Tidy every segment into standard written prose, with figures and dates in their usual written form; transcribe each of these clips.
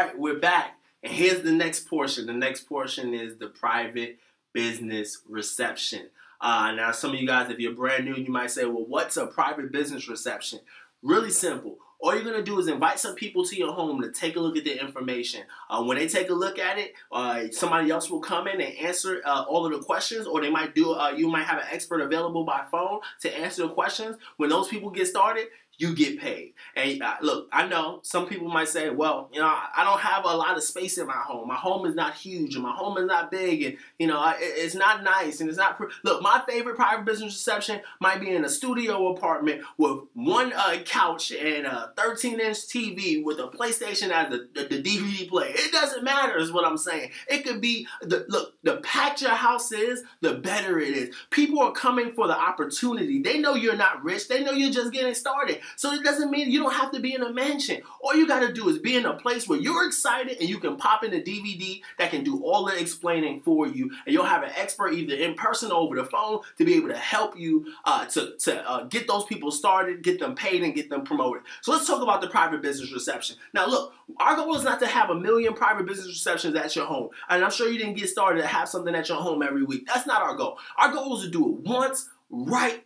right, we're back. And here's the next portion. The next portion is the private business reception. Now, some of you guys, if you're brand new, you might say, well, what's a private business reception? Really simple. All you're going to do is invite some people to your home to take a look at the information. When they take a look at it, somebody else will come in and answer all of the questions, or they might do. You might have an expert available by phone to answer the questions. When those people get started, you get paid. And look, I know some people might say, well, you know, I don't have a lot of space in my home. My home is not huge, and my home is not big, and, you know, it's not nice, and it's not... Look, my favorite private business reception might be in a studio apartment with one couch and a 13-inch TV with a PlayStation as the DVD player. It doesn't matter is what I'm saying. It could be... Look, the packed your house is, the better it is. People are coming for the opportunity. They know you're not rich. They know you're just getting started. So it doesn't mean you don't have to be in a mansion. All you got to do is be in a place where you're excited and you can pop in a DVD that can do all the explaining for you. And you'll have an expert either in person or over the phone to be able to help you to get those people started, get them paid, and get them promoted. So let's talk about the private business reception. Now look, our goal is not to have 1 million private business receptions at your home. And I'm sure you didn't get started to have something at your home every week. That's not our goal. Our goal is to do it once, right,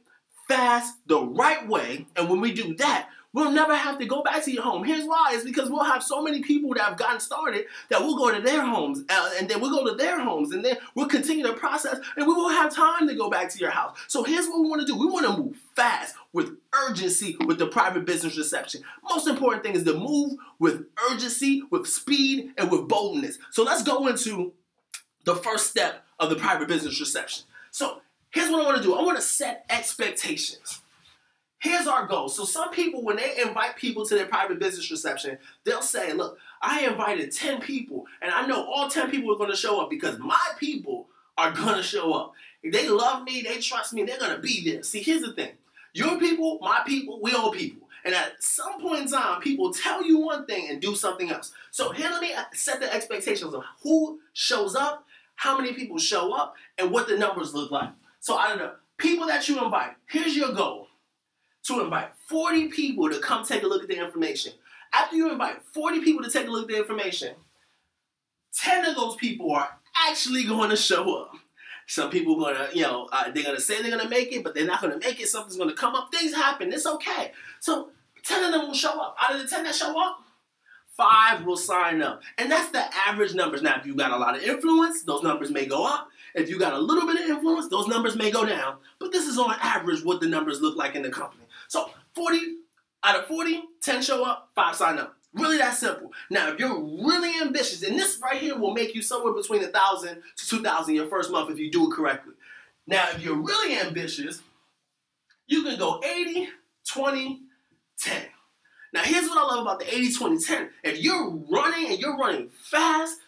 fast, the right way, and when we do that, we'll never have to go back to your home. Here's why. It's because we'll have so many people that have gotten started that we'll go to their homes, and then we'll go to their homes, and then we'll continue the process, and we won't have time to go back to your house. So here's what we want to do. We want to move fast with urgency with the private business reception. Most important thing is to move with urgency, with speed, and with boldness. So let's go into the first step of the private business reception. So here's what I want to do. I want to set expectations. Here's our goal. So some people, when they invite people to their private business reception, they'll say, look, I invited 10 people, and I know all 10 people are going to show up because my people are going to show up. If they love me, they trust me, they're going to be there. See, here's the thing. Your people, my people, we all people. And at some point in time, people tell you one thing and do something else. So here, let me set the expectations of who shows up, how many people show up, and what the numbers look like. So out of the people that you invite, here's your goal. To invite 40 people to come take a look at the information. After you invite 40 people to take a look at the information, 10 of those people are actually going to show up. Some people are going to, you know, they're going to say they're going to make it, but they're not going to make it. Something's going to come up. Things happen. It's okay. So 10 of them will show up. Out of the 10 that show up, 5 will sign up. And that's the average numbers. Now, if you got a lot of influence, those numbers may go up. If you got a little bit of influence, those numbers may go down. But this is on average what the numbers look like in the company. So 40 out of 40, 10 show up, 5 sign up. Really that simple. Now, if you're really ambitious, and this right here will make you somewhere between 1,000 to 2,000 your first month if you do it correctly. Now, if you're really ambitious, you can go 80, 20, 10. Now, here's what I love about the 80, 20, 10. If you're running and you're running fast,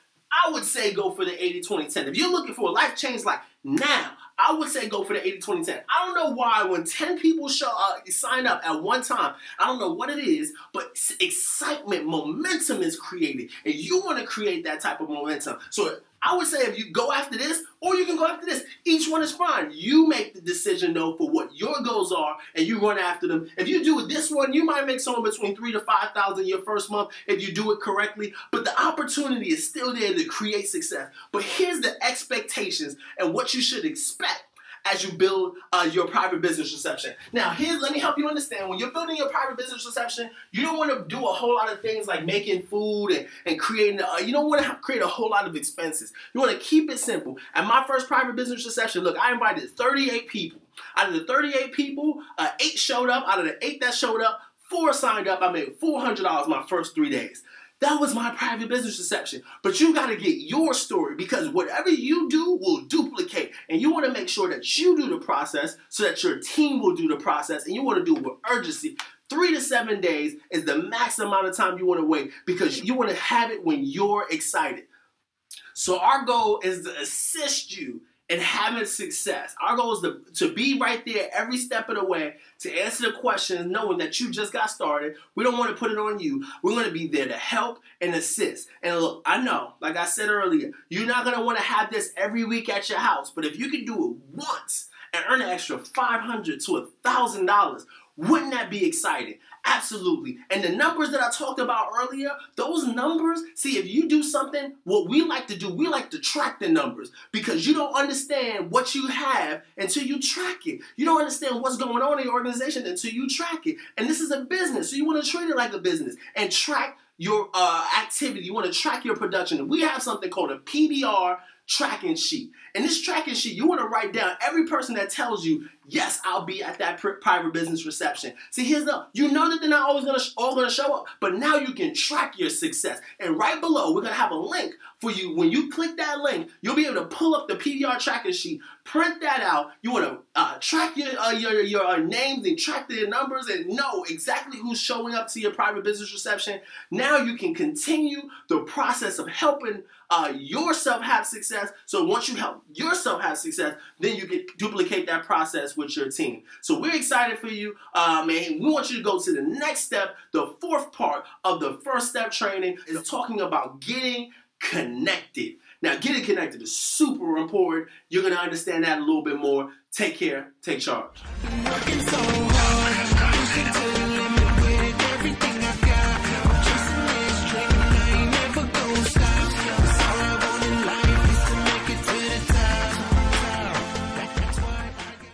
I would say go for the 80, 20, 10. If you're looking for a life change like now, I would say go for the 80, 20, 10. I don't know why when 10 people sign up at one time, I don't know what it is, but excitement, momentum is created. And you want to create that type of momentum. So I would say if you go after this, or you can go after this, each one is fine. You make the decision, though, for what your goals are, and you run after them. If you do this one, you might make somewhere between 3,000 to 5,000 your first month if you do it correctly. But the opportunity is still there to create success. But here's the expectations and what you should expect as you build your private business reception. Now, let me help you understand. When you're building your private business reception, you don't want to do a whole lot of things like making food and creating, you don't want to create a whole lot of expenses. You want to keep it simple. At my first private business reception, look, I invited 38 people. Out of the 38 people, 8 showed up. Out of the 8 that showed up, 4 signed up. I made $400 my first 3 days. That was my private business reception. But you got to get your story, because whatever you do will duplicate. And you want to make sure that you do the process so that your team will do the process. And you want to do it with urgency. 3 to 7 days is the max amount of time you want to wait, because you want to have it when you're excited. So our goal is to assist you in having success. Our goal is to be right there every step of the way to answer the questions, knowing that you just got started. We don't want to put it on you. We're going to be there to help and assist. And look, I know, like I said earlier, you're not going to want to have this every week at your house. But if you can do it once and earn an extra $500 to $1,000, Wouldn't that be exciting? Absolutely. And the numbers that I talked about earlier, those numbers, see, if you do something, what we like to do, we like to track the numbers because you don't understand what you have until you track it. You don't understand what's going on in your organization until you track it. And this is a business, so you want to treat it like a business and track your activity. You want to track your production. We have something called a P.B.R. tracking sheet. And this tracking sheet, you want to write down every person that tells you, yes, I'll be at that private business reception. See, here's the, you know that they're not always all going to show up, but now you can track your success. And right below, we're going to have a link for you. When you click that link, you'll be able to pull up the P.B.R. tracking sheet, print that out. You want to track your names and track their numbers and know exactly who's showing up to your private business reception. Now you can continue the process of helping yourself have success. So once you help yourself have success, then you can duplicate that process with your team. So we're excited for you, and we want you to go to the next step. The fourth part of the first step training is talking about getting connected. Now, getting connected is super important. You're going to understand that a little bit more. Take care. Take charge.